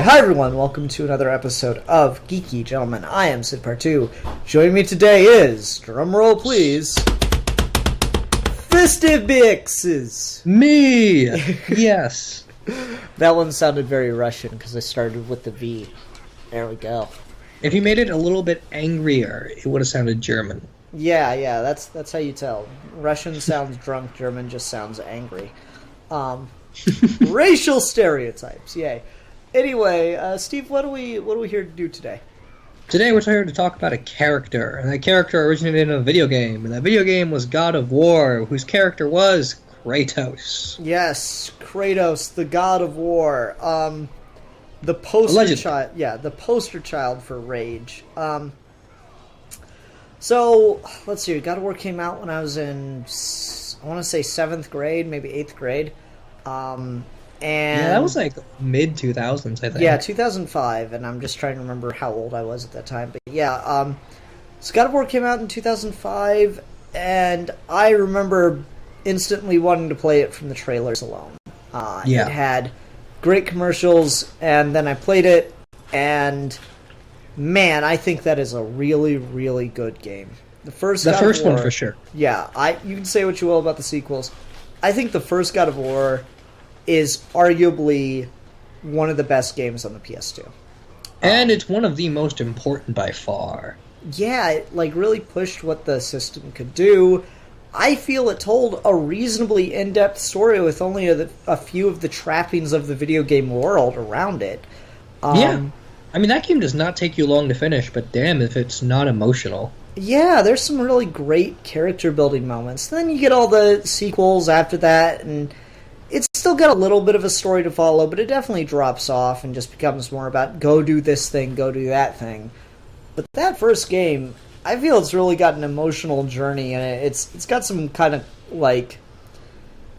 Okay, hi everyone, welcome to another episode of Geeky. Gentlemen, I am Sid Part 2. Joining me today is, drumroll please, Fistivixes! Me! Yes. That one sounded very Russian because I started with the V. There we go. If you made it a little bit angrier, it would have sounded German. Yeah, that's how you tell. Russian sounds drunk, German just sounds angry. Racial stereotypes, yay. Anyway, Steve, what are we here to do today? Today we're here to talk about a character, and that character originated in a video game, and that video game was God of War, whose character was Kratos. Yes, Kratos, the God of War. The poster child. Yeah, the poster child for Rage. So let's see. God of War came out when I was in, I want to say 7th grade, maybe 8th grade. And yeah, that was like mid-2000s, I think. Yeah, 2005, and I'm just trying to remember how old I was at that time. But yeah, so God of War came out in 2005, and I remember instantly wanting to play it from the trailers alone. It had great commercials, and then I played it, and man, I think that is a really, really good game. The first one for sure. Yeah, you can say what you will about the sequels. I think the first God of War is arguably one of the best games on the PS2. And it's one of the most important by far. Yeah, it really pushed what the system could do. I feel it told a reasonably in-depth story with only a few of the trappings of the video game world around it. Yeah. I mean, that game does not take you long to finish, but damn if it's not emotional. Yeah, there's some really great character building moments. Then you get all the sequels after that, and it's still got a little bit of a story to follow, but it definitely drops off and just becomes more about go do this thing, go do that thing. But that first game, I feel it's really got an emotional journey, and it's got some kind of,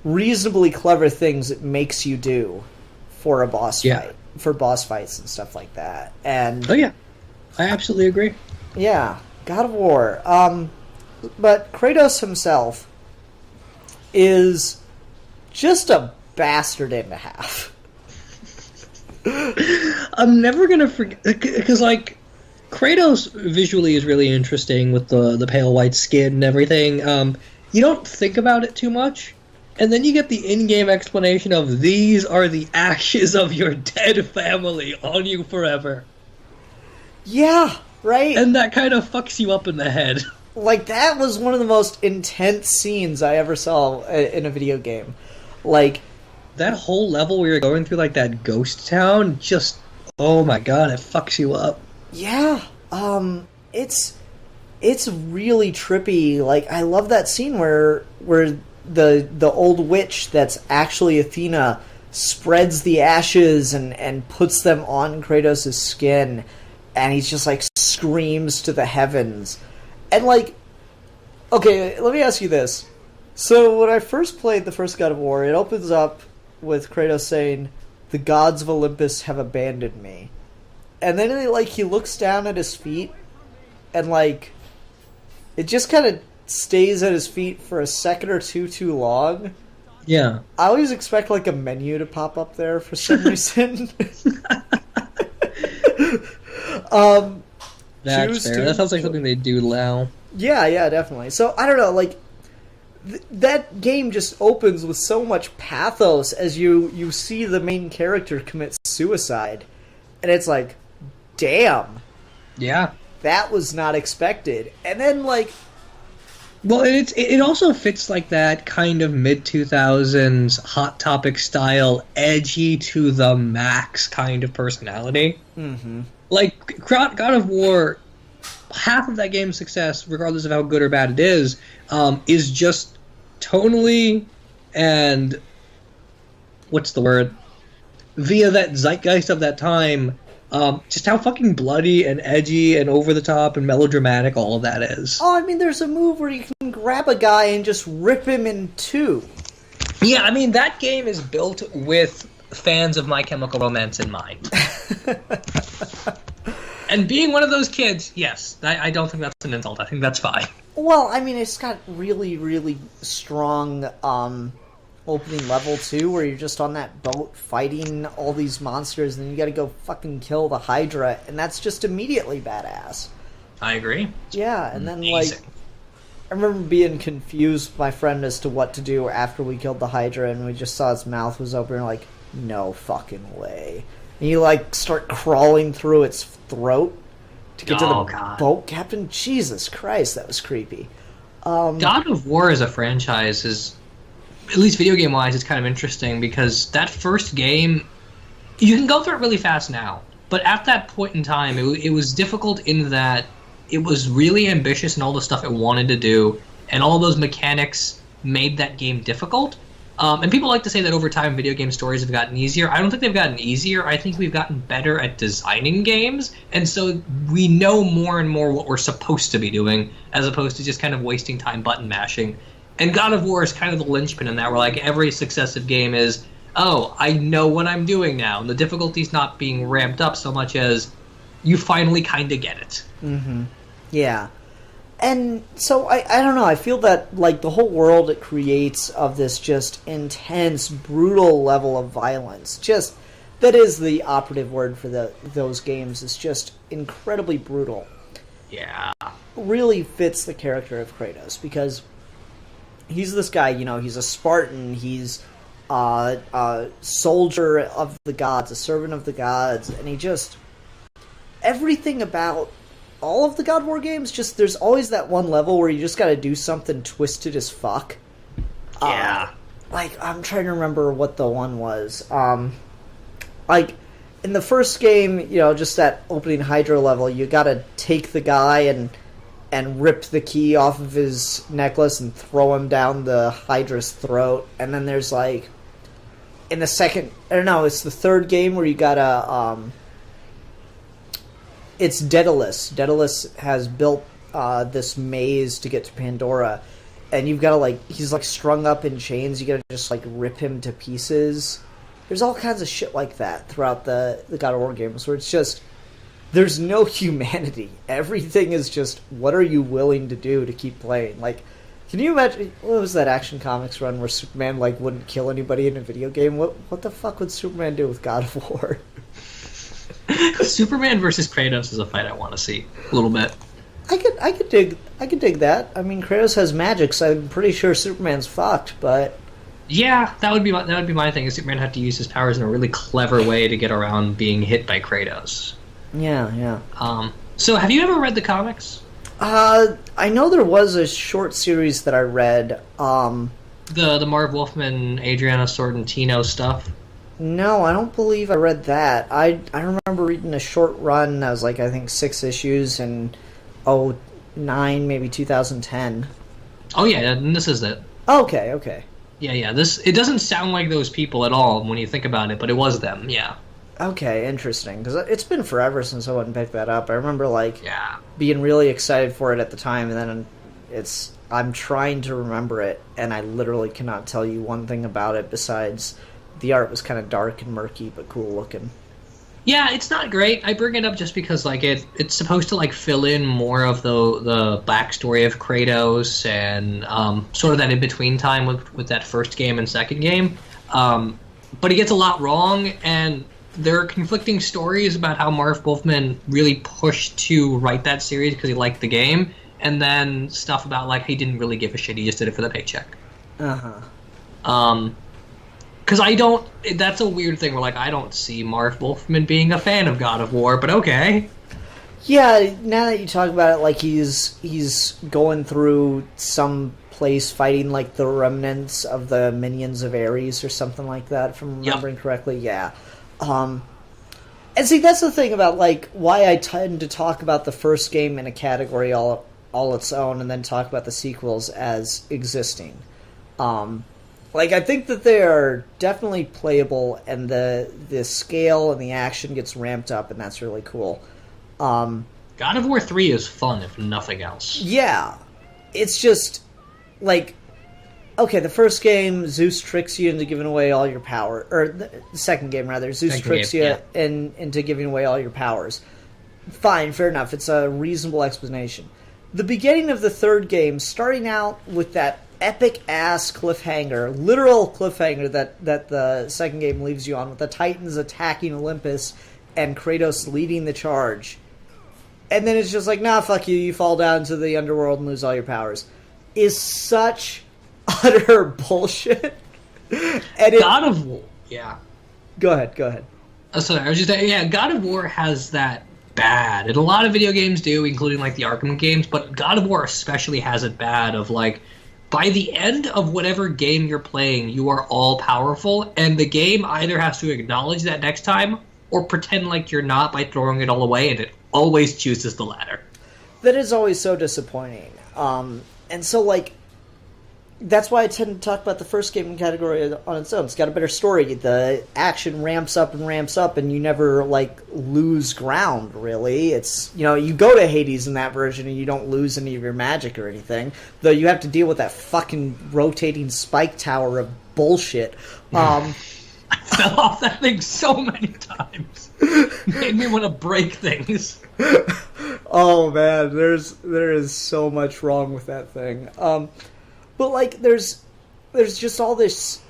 reasonably clever things it makes you do for a boss fight. For boss fights and stuff like that. And oh yeah, I absolutely agree. Yeah, God of War. But Kratos himself is just a bastard and a half. I'm never gonna forget, because Kratos visually is really interesting with the pale white skin and everything. You don't think about it too much, and then you get the in-game explanation of these are the ashes of your dead family on you forever. Yeah, right? And that kind of fucks you up in the head. That was one of the most intense scenes I ever saw in a video game. That whole level where you're going through, that ghost town, just, oh my god, it fucks you up. Yeah, it's really trippy. I love that scene where the old witch that's actually Athena spreads the ashes and puts them on Kratos' skin, and he's just screams to the heavens. And okay, let me ask you this. So when I first played the first God of War, it opens up with Kratos saying, "The gods of Olympus have abandoned me." And then he looks down at his feet, and it just kind of stays at his feet for a second or two too long. Yeah. I always expect a menu to pop up there for some reason. That's fair. That sounds like something they do now. Yeah, definitely. So, I don't know, that game just opens with so much pathos as you see the main character commit suicide. And it's damn. Yeah. That was not expected. And then, well, it also fits that kind of mid-2000s Hot Topic style, edgy to the max kind of personality. Mm-hmm. God of War, half of that game's success, regardless of how good or bad it is just tonally and, what's the word, via that zeitgeist of that time, just how fucking bloody and edgy and over the top and melodramatic all of that is. Oh, I mean, there's a move where you can grab a guy and just rip him in two. Yeah, I mean, that game is built with fans of My Chemical Romance in mind. And being one of those kids, yes, I don't think that's an insult. I think that's fine. Well, I mean, it's got really, really strong opening level too, where you're just on that boat fighting all these monsters, and then you got to go fucking kill the Hydra, and that's just immediately badass. I agree. Yeah, and then Amazing. like I remember being confused with my friend as to what to do after we killed the Hydra, and we just saw its mouth was open, and like, no fucking way. And you like start crawling through its throat to get to the boat captain. Jesus Christ, that was creepy. God of War as a franchise is, at least video game wise, it's kind of interesting because that first game, you can go through it really fast now, but at that point in time, it was difficult in that it was really ambitious in all the stuff it wanted to do, and all those mechanics made that game difficult. And people like to say that over time video game stories have gotten easier. I don't think they've gotten easier. I think we've gotten better at designing games, and so we know more and more what we're supposed to be doing, as opposed to just kind of wasting time button mashing. And God of War is kind of the linchpin in that, where like every successive game is, oh, I know what I'm doing now. And the difficulty's not being ramped up so much as you finally kind of get it. Mm-hmm. Yeah. And so, I don't know, I feel that, like, the whole world it creates of this just intense, brutal level of violence, just, that is the operative word for those games, is just incredibly brutal. Yeah. Really fits the character of Kratos, because he's this guy, you know, he's a Spartan, he's a soldier of the gods, a servant of the gods, and he just, everything about all of the God of War games, just there's always that one level where you just gotta do something twisted as fuck. Yeah. Like, I'm trying to remember what the one was. Like, in the first game, you know, just that opening Hydra level, you gotta take the guy and rip the key off of his necklace and throw him down the Hydra's throat. And then there's, like, in the second, I don't know, it's the third game where you gotta, it's Daedalus. Daedalus has built this maze to get to Pandora, and you've got to, like, he's, like, strung up in chains. You got to just, like, rip him to pieces. There's all kinds of shit like that throughout the God of War games, where it's just, there's no humanity. Everything is just, what are you willing to do to keep playing? Like, can you imagine, what was that Action Comics run where Superman, like, wouldn't kill anybody in a video game? What the fuck would Superman do with God of War? Superman versus Kratos is a fight I want to see a little bit. I could dig that. I mean, Kratos has magic, so I'm pretty sure Superman's fucked. But yeah, that would be my thing. Is Superman had to use his powers in a really clever way to get around being hit by Kratos. Yeah. So have you ever read the comics? I know there was a short series that I read. The Marv Wolfman, Adriana Sorrentino stuff. No, I don't believe I read that. I remember reading a short run that was like, I think 6 issues in 2009, maybe 2010. Oh yeah, and this is it. Okay. Yeah. It doesn't sound like those people at all when you think about it, but it was them. Yeah. Okay, interesting. Because it's been forever since I went and picked that up. I remember being really excited for it at the time, and then I'm trying to remember it, and I literally cannot tell you one thing about it besides the art was kind of dark and murky, but cool looking. Yeah, it's not great. I bring it up just because like it's supposed to like fill in more of the backstory of Kratos and sort of that in between time with that first game and second game. But he gets a lot wrong, and there are conflicting stories about how Marv Wolfman really pushed to write that series because he liked the game, and then stuff about like he didn't really give a shit. He just did it for the paycheck. Because that's a weird thing where, like, I don't see Marv Wolfman being a fan of God of War, but okay. Yeah, now that you talk about it, like, he's going through some place fighting, like, the remnants of the minions of Ares or something like that, if I'm remembering correctly. Yeah. And see, that's the thing about, like, why I tend to talk about the first game in a category all its own and then talk about the sequels as existing. Like, I think that they are definitely playable, and the scale and the action gets ramped up, and that's really cool. God of War 3 is fun, if nothing else. Yeah. It's just, like, okay, the first game, Zeus tricks you into giving away all your power, or the second game, rather, Zeus tricks you into giving away all your powers. Fine, fair enough, it's a reasonable explanation. The beginning of the third game, starting out with that epic ass cliffhanger, literal cliffhanger that the second game leaves you on, with the Titans attacking Olympus and Kratos leading the charge. And then it's just like, nah, fuck you, you fall down to the underworld and lose all your powers, is such utter bullshit. And God of War, yeah. Go ahead. Sorry, I was just saying, yeah, God of War has that bad, and a lot of video games do, including like the Arkham games, but God of War especially has it bad of like, by the end of whatever game you're playing, you are all powerful, and the game either has to acknowledge that next time or pretend like you're not by throwing it all away, and it always chooses the latter. That is always so disappointing. And so, like, that's why I tend to talk about the first game category on its own. It's got a better story. The action ramps up, and you never, like, lose ground, really. It's, you know, you go to Hades in that version and you don't lose any of your magic or anything, though you have to deal with that fucking rotating spike tower of bullshit. I fell off that thing so many times. Made me want to break things. Oh, man, there is so much wrong with that thing. But like, there's just all this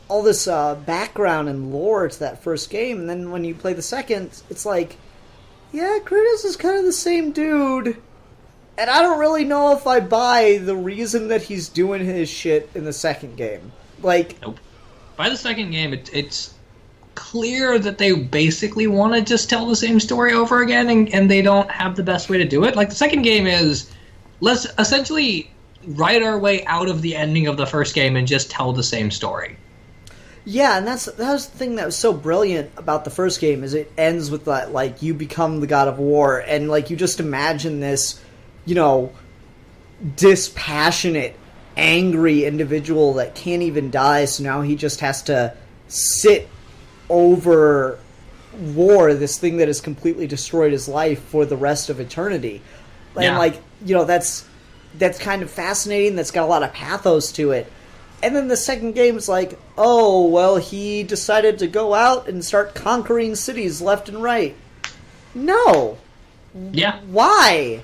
background and lore to that first game, and then when you play the second, it's like, yeah, Kratos is kind of the same dude, and I don't really know if I buy the reason that he's doing his shit in the second game. Like, nope. By the second game, it's clear that they basically want to just tell the same story over again, and they don't have the best way to do it. Like, the second game is, let's essentially write our way out of the ending of the first game and just tell the same story. Yeah, and that was the thing that was so brilliant about the first game, is it ends with that, like, you become the God of War, and, like, you just imagine this, you know, dispassionate, angry individual that can't even die, so now he just has to sit over war, this thing that has completely destroyed his life for the rest of eternity. And, like, you know, that's kind of fascinating. That's got a lot of pathos to it. And then the second game is like, oh, well, he decided to go out and start conquering cities left and right. No. Yeah. Why?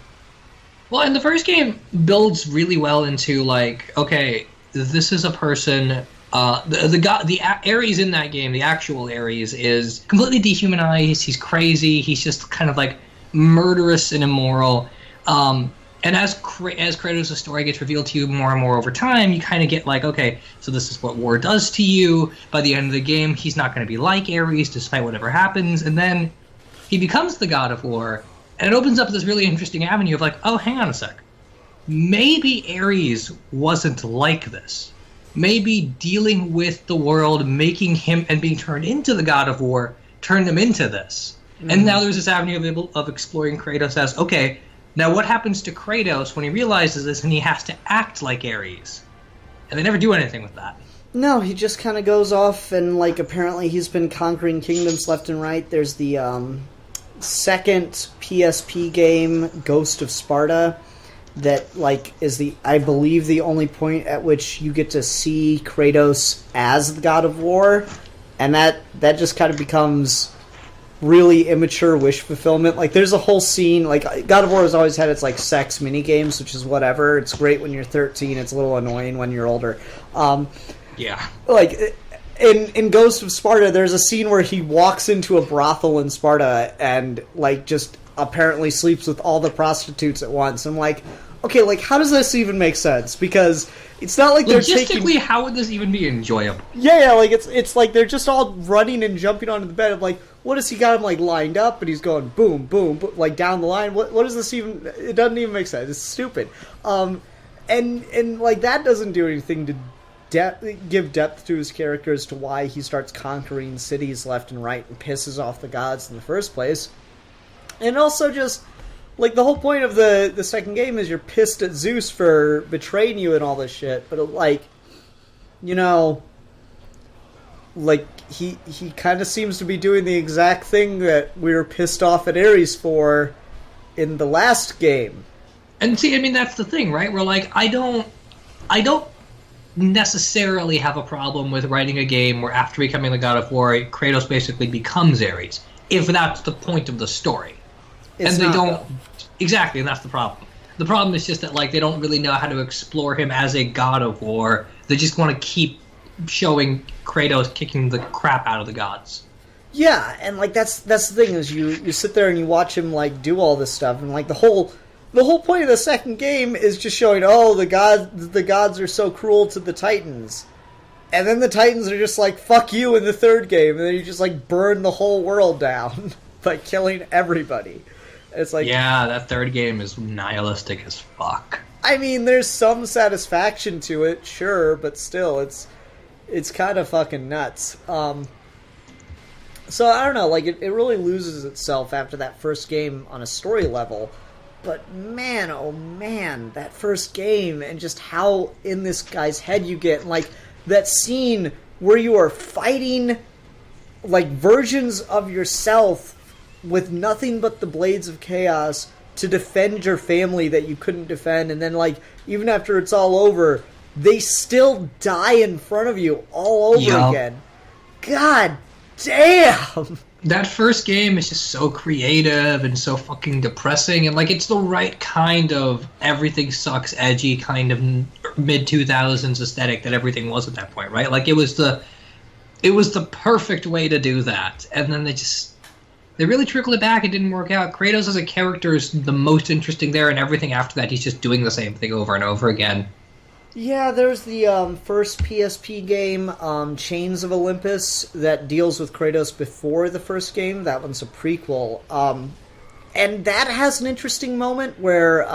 Well, and the first game builds really well into, like, okay, this is a person. The Ares in that game, the actual Ares, is completely dehumanized. He's crazy. He's just kind of like murderous and immoral. And as Kratos' story gets revealed to you more and more over time, you kind of get like, okay, so this is what war does to you. By the end of the game, he's not going to be like Ares despite whatever happens. And then he becomes the God of War. And it opens up this really interesting avenue of like, oh, hang on a sec. Maybe Ares wasn't like this. Maybe dealing with the world, making him and being turned into the God of War, turned him into this. Mm-hmm. And now there's this avenue of exploring Kratos as, okay, now what happens to Kratos when he realizes this and he has to act like Ares? And they never do anything with that. No, he just kind of goes off and, like, apparently he's been conquering kingdoms left and right. There's the second PSP game, Ghost of Sparta, that, like, is I believe the only point at which you get to see Kratos as the God of War, and that just kind of becomes really immature wish fulfillment. Like, there's a whole scene, like, God of War has always had its, like, sex mini games, which is whatever. It's great when you're 13. It's a little annoying when you're older. Yeah. Like, in Ghost of Sparta, there's a scene where he walks into a brothel in Sparta and, like, just apparently sleeps with all the prostitutes at once. I'm like, okay, like, how does this even make sense? Because it's not like they're taking... Logistically, how would this even be enjoyable? Yeah, like, it's like they're just all running and jumping onto the bed. I'm like, what has he got him, like, lined up, and he's going boom, boom, boom, like, down the line? What does this even... It doesn't even make sense. It's stupid. And like, that doesn't do anything to give depth to his character as to why he starts conquering cities left and right and pisses off the gods in the first place. And also just, like, the whole point of the second game is you're pissed at Zeus for betraying you and all this shit, but, like, you know, like, he kind of seems to be doing the exact thing that we were pissed off at Ares for in the last game. And see, I mean, that's the thing, right? We're like, I don't necessarily have a problem with writing a game where after becoming the God of War, Kratos basically becomes Ares, if that's the point of the story. And they don't... Exactly, and that's the problem. The problem is just that like they don't really know how to explore him as a god of war. They just want to keep showing Kratos kicking the crap out of the gods. Yeah, and like that's the thing is you sit there and you watch him like do all this stuff, and like the whole point of the second game is just showing, oh, the gods are so cruel to the Titans. And then the Titans are just like, fuck you in the third game, and then you just like burn the whole world down by killing everybody. It's like, yeah, that third game is nihilistic as fuck. I mean, there's some satisfaction to it, sure, but still, it's kind of fucking nuts. So I don't know, like it really loses itself after that first game on a story level. But man, oh man, that first game and just how in this guy's head you get, like that scene where you are fighting like versions of yourself with nothing but the blades of chaos to defend your family that you couldn't defend, and then like even after it's all over, they still die in front of you all over again. God damn! That first game is just so creative and so fucking depressing, and like it's the right kind of everything sucks, edgy kind of mid-2000s aesthetic that everything was at that point, right? Like it was the perfect way to do that, and then they really trickled it back. It didn't work out. Kratos as a character is the most interesting there, and everything after that he's just doing the same thing over and over again. Yeah, there's the first PSP game, Chains of Olympus, that deals with Kratos before the first game. That one's a prequel. And that has an interesting moment where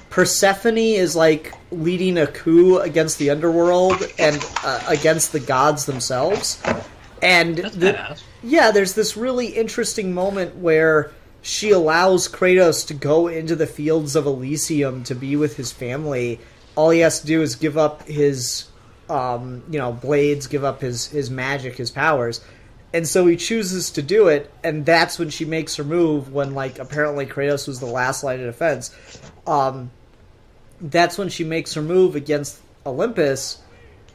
Persephone is, like, leading a coup against the underworld and against the gods themselves. And there's this really interesting moment where she allows Kratos to go into the fields of Elysium to be with his family. All he has to do is give up his, blades, give up his magic, his powers. And so he chooses to do it, and that's when she makes her move, when, like, apparently Kratos was the last line of defense. That's when she makes her move against Olympus.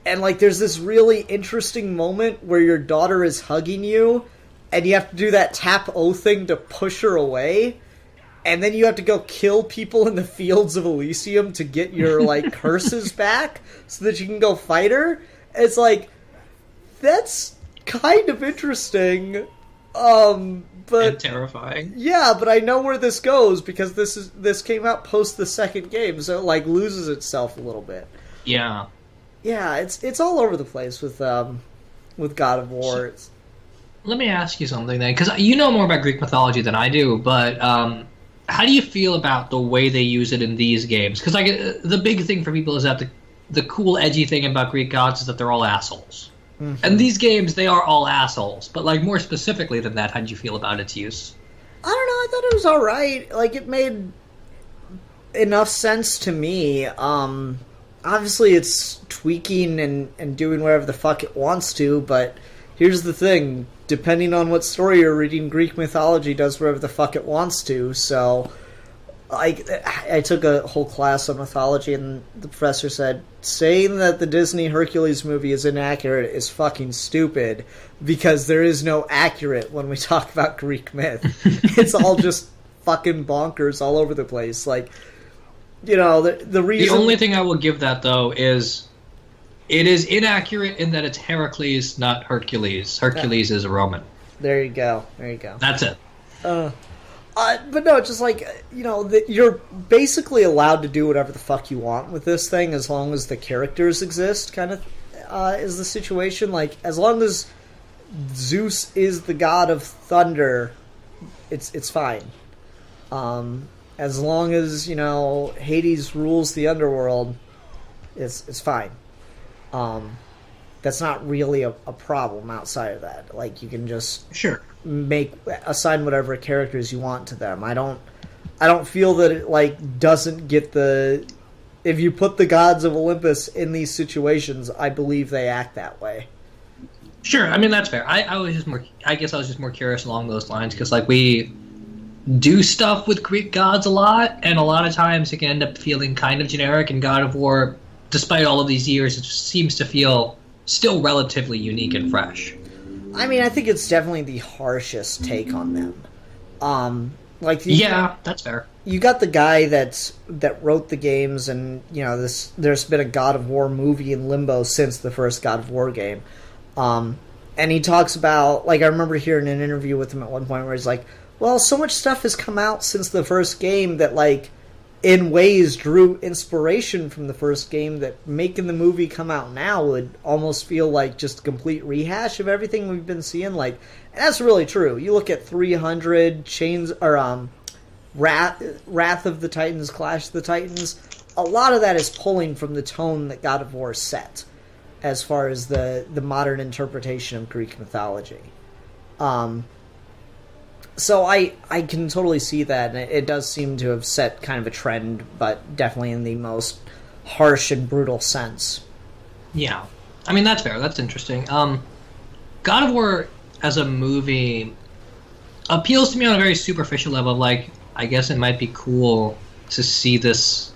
And, like, there's this really interesting moment where your daughter is hugging you, and you have to do that tap O thing to push her away. And then you have to go kill people in the fields of Elysium to get your, like, curses back so that you can go fight her. It's like, that's kind of interesting. But and terrifying. Yeah, but I know where this goes because this came out post the second game, so it, like, loses itself a little bit. Yeah. Yeah, it's all over the place with God of War. Let me ask you something then, because you know more about Greek mythology than I do, but how do you feel about the way they use it in these games? Because like the big thing for people is that the cool, edgy thing about Greek gods is that they're all assholes. Mm-hmm. And these games, they are all assholes. But like more specifically than that, how did you feel about its use? I don't know. I thought it was all right. Like it made enough sense to me. Obviously, it's tweaking and doing whatever the fuck it wants to. But here's the thing. Depending on what story you're reading, Greek mythology does whatever the fuck it wants to. So, I took a whole class on mythology, and the professor said, saying that the Disney Hercules movie is inaccurate is fucking stupid, because there is no accurate when we talk about Greek myth. It's all just fucking bonkers all over the place. Like, you know, the reason... The only thing I will give that, though, is... It is inaccurate in that it's Heracles, not Hercules. Hercules is a Roman. There you go. That's it. But no, it's just like, you know, you're basically allowed to do whatever the fuck you want with this thing as long as the characters exist, kind of, is the situation. Like, as long as Zeus is the god of thunder, it's fine. As long as, you know, Hades rules the underworld, it's fine. That's not really a problem outside of that. Like, you can just assign whatever characters you want to them. I don't feel that it, like, doesn't get the... If you put the gods of Olympus in these situations, I believe they act that way. Sure, I mean, that's fair. I guess I was just more curious along those lines, because, like, we do stuff with Greek gods a lot, and a lot of times it can end up feeling kind of generic, and God of War, despite all of these years, it just seems to feel still relatively unique and fresh. I mean, I think it's definitely the harshest take on them. Yeah, that's fair. You got the guy that wrote the games, and there's been a God of War movie in limbo since the first God of War game. And he talks about, I remember hearing an interview with him at one point where he's like, well, so much stuff has come out since the first game that, in ways drew inspiration from the first game, that making the movie come out now would almost feel like just a complete rehash of everything we've been seeing. And that's really true. You look at 300, Wrath of the Titans, Clash of the Titans, a lot of that is pulling from the tone that God of War set, as far as the modern interpretation of Greek mythology. So I can totally see that, and it does seem to have set kind of a trend, but definitely in the most harsh and brutal sense. Yeah. I mean, that's fair. That's interesting. God of War as a movie appeals to me on a very superficial level. I guess it might be cool to see this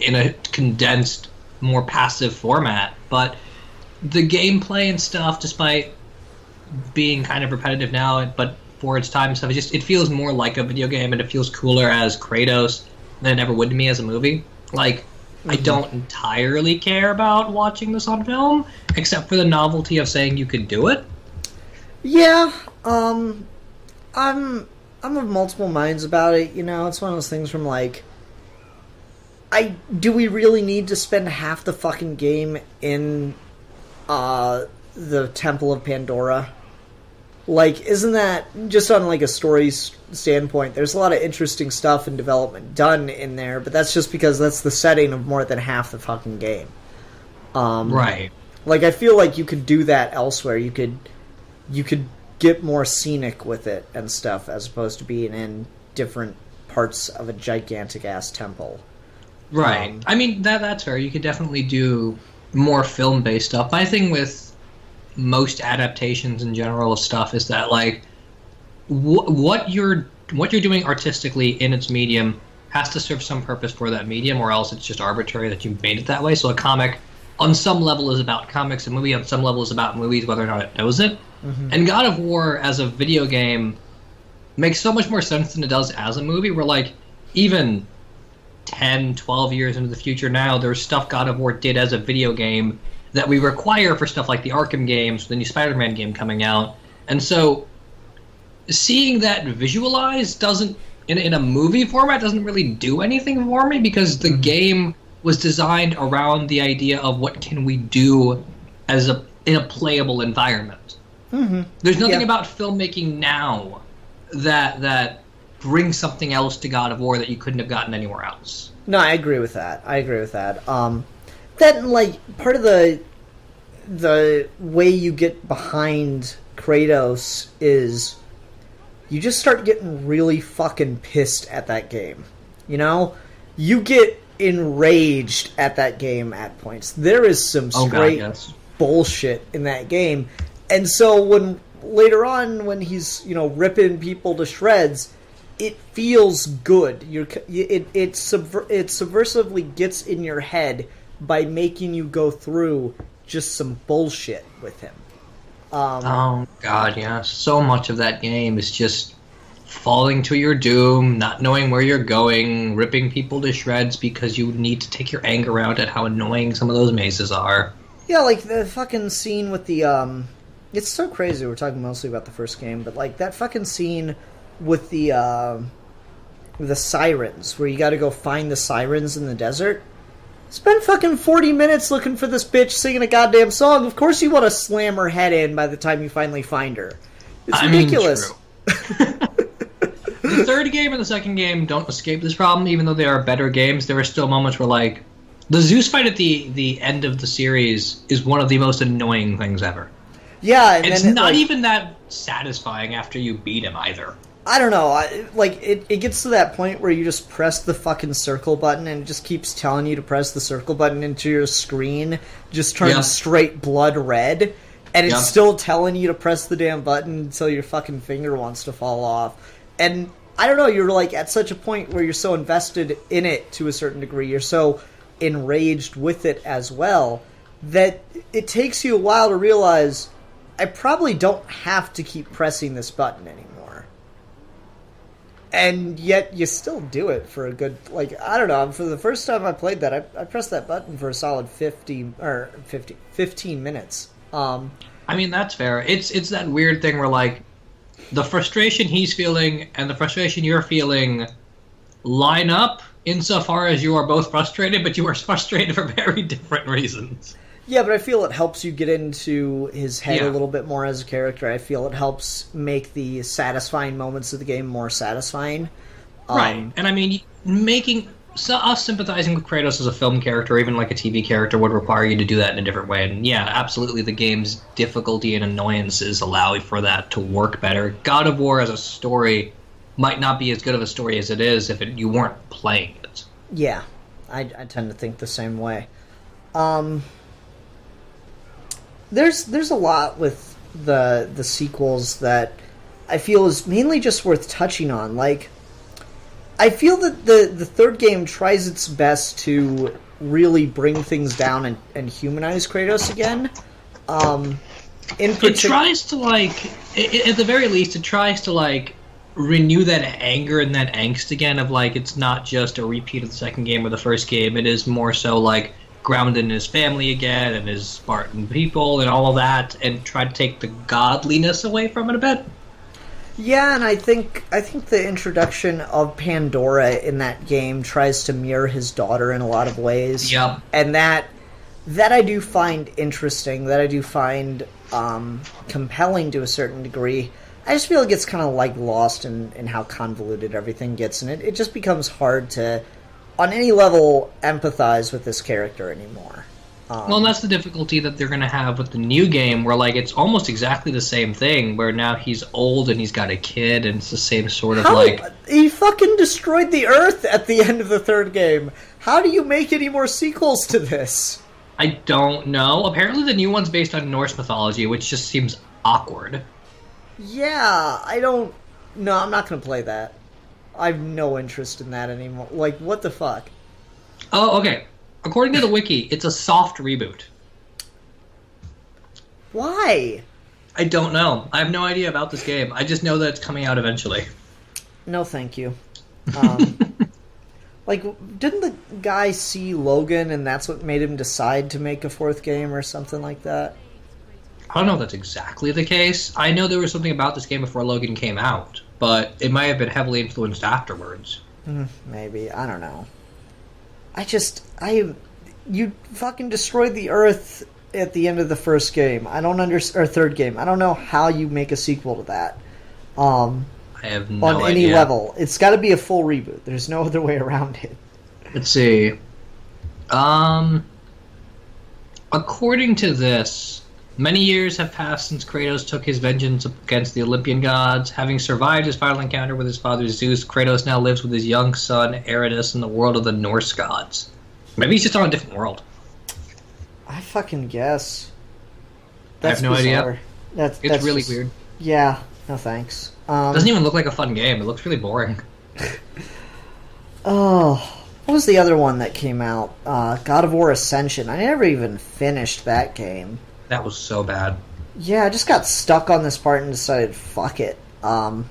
in a condensed, more passive format, but the gameplay and stuff, despite being kind of repetitive now, but for its time and stuff, it feels more like a video game, and it feels cooler as Kratos than it ever would to me as a movie. I don't entirely care about watching this on film, except for the novelty of saying you could do it. Yeah, I'm of multiple minds about it. It's one of those things from do we really need to spend half the fucking game in the Temple of Pandora? Isn't that just on a story standpoint? There's a lot of interesting stuff and development done in there, but that's just because that's the setting of more than half the fucking game. Right. I feel like you could do that elsewhere. You could get more scenic with it and stuff, as opposed to being in different parts of a gigantic ass temple. Right. I mean, that's fair. You could definitely do more film based stuff. My thing with most adaptations in general of stuff is that what you're doing artistically in its medium has to serve some purpose for that medium, or else it's just arbitrary that you made it that way. So a comic on some level is about comics, a movie on some level is about movies, whether or not it knows it. Mm-hmm. And God of War as a video game makes so much more sense than it does as a movie, where even 10, 12 years into the future now, there's stuff God of War did as a video game that we require for stuff like the Arkham games, the new Spider-Man game coming out. And so seeing that visualized doesn't, in a movie format, doesn't really do anything for me, because the game was designed around the idea of what can we do in a playable environment. Mm-hmm. There's nothing about filmmaking now that brings something else to God of War that you couldn't have gotten anywhere else. No, I agree with that. That part of the way you get behind Kratos is you just start getting really fucking pissed at that game. You get enraged at that game at points. There is some straight bullshit in that game. And so when later on, when he's, ripping people to shreds, it feels good. It subversively gets in your head by making you go through just some bullshit with him. Oh, God, yeah. So much of that game is just falling to your doom, not knowing where you're going, ripping people to shreds because you need to take your anger out at how annoying some of those mazes are. Yeah, the fucking scene with the, it's so crazy, we're talking mostly about the first game, but, that fucking scene with the sirens, where you gotta go find the sirens in the desert. Spend fucking 40 minutes looking for this bitch singing a goddamn song. Of course you want to slam her head in by the time you finally find her. It's ridiculous. The third game and the second game don't escape this problem, even though they are better games. There are still moments where, the Zeus fight at the end of the series is one of the most annoying things ever. Yeah, and it's not even that satisfying after you beat him either. I don't know. It gets to that point where you just press the fucking circle button and it just keeps telling you to press the circle button into your screen. Just turns straight blood red. And it's still telling you to press the damn button until your fucking finger wants to fall off. And I don't know, you're at such a point where you're so invested in it to a certain degree. You're so enraged with it as well that it takes you a while to realize I probably don't have to keep pressing this button anymore. and yet you still do it for a good, like, I don't know, for the first time I played that, I pressed that button for a solid 15 minutes. I mean, that's fair. It's that weird thing where, like, the frustration he's feeling and the frustration you're feeling line up insofar as you are both frustrated, but you are frustrated for very different reasons. Yeah, but I feel it helps you get into his head Yeah. a little bit more as a character. I feel it helps make the satisfying moments of the game more satisfying. Right. And I mean, us sympathizing with Kratos as a film character, or even like a TV character, would require you to do that in a different way. And yeah, absolutely, the game's difficulty and annoyances allow for that to work better. God of War as a story might not be as good of a story as it is if you weren't playing it. Yeah, I tend to think the same way. There's a lot with the sequels that I feel is mainly just worth touching on. Like, I feel that the third game tries its best to really bring things down and humanize Kratos again. It tries to, like, at the very least, it tries to, like, renew that anger and that angst again of, like, it's not just a repeat of the second game or the first game. It is more so, like, grounded in his family again and his Spartan people and all of that, and try to take the godliness away from it a bit. Yeah, and I think the introduction of Pandora in that game tries to mirror his daughter in a lot of ways. Yep. And that I do find interesting, that I do find compelling to a certain degree. I just feel it gets kind of like lost in how convoluted everything gets, and it just becomes hard to, on any level, empathize with this character anymore. Well, that's the difficulty that they're going to have with the new game, where, like, it's almost exactly the same thing, where now he's old and he's got a kid, and it's the same sort of, like... He fucking destroyed the Earth at the end of the third game. How do you make any more sequels to this? I don't know. Apparently the new one's based on Norse mythology, which just seems awkward. Yeah, I don't... No, I'm not going to play that. I have no interest in that anymore. Like, what the fuck? Oh, okay. According to the wiki, it's a soft reboot. Why? I don't know. I have no idea about this game. I just know that it's coming out eventually. No, thank you. Like, didn't the guy see Logan and that's what made him decide to make a fourth game or something like that? I don't know if that's exactly the case. I know there was something about this game before Logan came out, but it might have been heavily influenced afterwards. Maybe. I don't know. You fucking destroyed the Earth at the end of the first game. Or third game. I don't know how you make a sequel to that. I have no idea. On any level. It's got to be a full reboot. There's no other way around it. Let's see. According to this, many years have passed since Kratos took his vengeance against the Olympian gods. Having survived his final encounter with his father Zeus, Kratos now lives with his young son Eridanus in the world of the Norse gods. Maybe he's just on a different world. I fucking guess. I have no idea. That's really just, weird. Yeah, no thanks. Doesn't even look like a fun game. It looks really boring. Oh, what was the other one that came out? God of War Ascension. I never even finished that game. That was so bad. Yeah, I just got stuck on this part and decided, fuck it. God,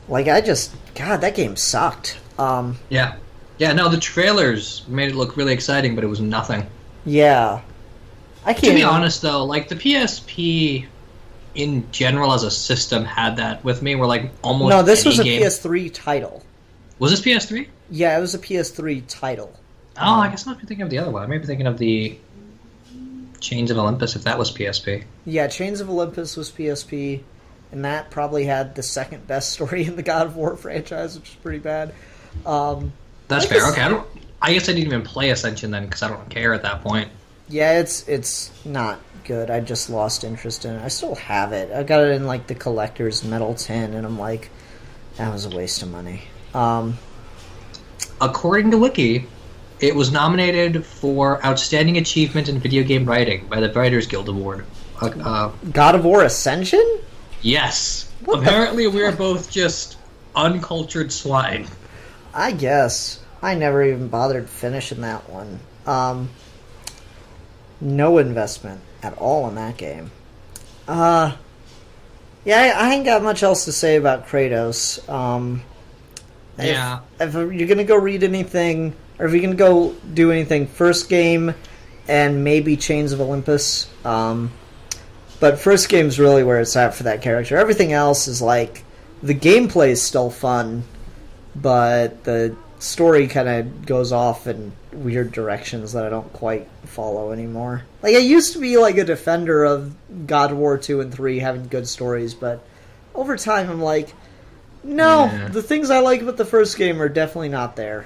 that game sucked. Yeah. Yeah, no, the trailers made it look really exciting, but it was nothing. Yeah. I can't... To be honest, though, like, the PSP in general as a system had that with me, where, like, almost No, this was a game... PS3 title. Was this PS3? Yeah, it was a PS3 title. Oh, I guess I might be thinking of the other one. I may be thinking of the Chains of Olympus, if that was PSP. Yeah, Chains of Olympus was PSP, and that probably had the second best story in the God of War franchise, which is pretty bad. That's fair. Okay, I guess I didn't even play Ascension then, because I don't care at that point. Yeah, it's not good. I just lost interest in it. I still have it. I got it in, like, the collector's metal tin, and I'm like, that was a waste of money. According to Wiki, it was nominated for Outstanding Achievement in Video Game Writing by the Writers Guild Award. God of War Ascension? Yes. Apparently we're both just uncultured swine. I guess. I never even bothered finishing that one. No investment at all in that game. Yeah, Yeah, I ain't got much else to say about Kratos. Yeah. If you're gonna go read anything, or if you're gonna go do anything, first game and maybe Chains of Olympus. But first game's really where it's at for that character. Everything else is like, the gameplay is still fun, but the story kind of goes off in weird directions that I don't quite follow anymore. Like, I used to be like a defender of God of War 2 and 3 having good stories, but over time I'm like, no, the things I like about the first game are definitely not there.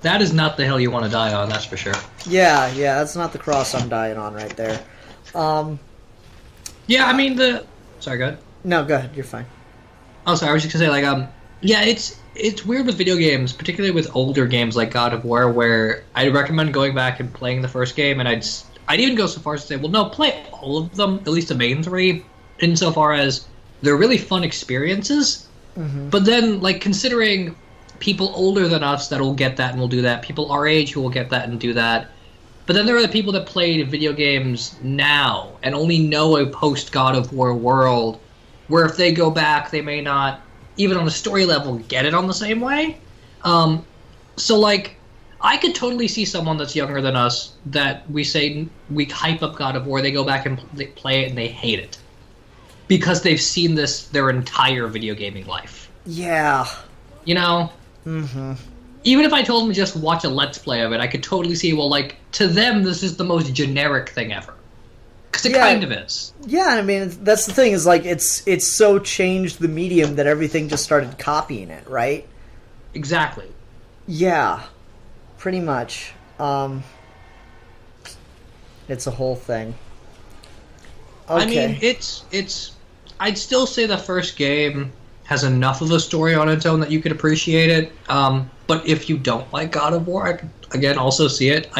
That is not the hill you want to die on, that's for sure. Yeah, that's not the cross I'm dying on right there. Yeah, I mean, Sorry, go ahead. No, go ahead, you're fine. Oh, sorry, I was just gonna say, like, yeah, it's weird with video games, particularly with older games like God of War, where I'd recommend going back and playing the first game, and I'd even go so far as to say, well, no, play all of them, at least the main three, insofar as they're really fun experiences. Mm-hmm. But then, like, considering people older than us that will get that and will do that, people our age who will get that and do that, but then there are the people that played video games now and only know a post-God of War world, where if they go back, they may not, even on a story level, get it on the same way. So, like, I could totally see someone that's younger than us that we say, we hype up God of War, they go back and play it and they hate it. Because they've seen this their entire video gaming life. Yeah. You know? Mm-hmm. Even if I told them to just watch a Let's Play of it, I could totally see, well, like, to them, this is the most generic thing ever. Because it kind of is. Yeah, I mean, that's the thing, is, like, it's so changed the medium that everything just started copying it, right? Exactly. Yeah, pretty much. It's a whole thing. Okay. I mean, it's... I'd still say the first game has enough of a story on its own that you could appreciate it. But if you don't like God of War, I could, again, also see it.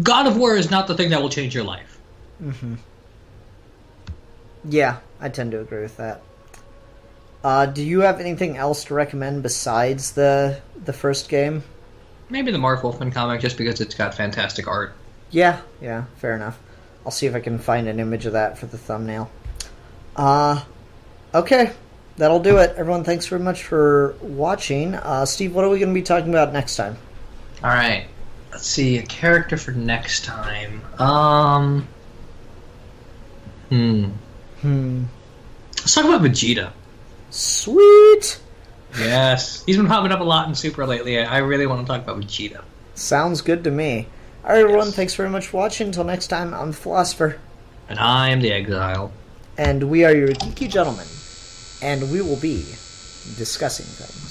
God of War is not the thing that will change your life. Mm-hmm. Yeah, I tend to agree with that. Do you have anything else to recommend besides the first game? Maybe the Mark Wolfman comic, just because it's got fantastic art. Yeah, fair enough. I'll see if I can find an image of that for the thumbnail. Okay. That'll do it. Everyone, thanks very much for watching. Steve, what are we going to be talking about next time? All right. Let's see. A character for next time. Let's talk about Vegeta. Sweet! Yes. He's been popping up a lot in Super lately. I really want to talk about Vegeta. Sounds good to me. All right, everyone. Yes. Thanks very much for watching. Until next time, I'm the Philosopher. And I'm the Exile. And we are your Geeky Gentlemen. And we will be discussing things.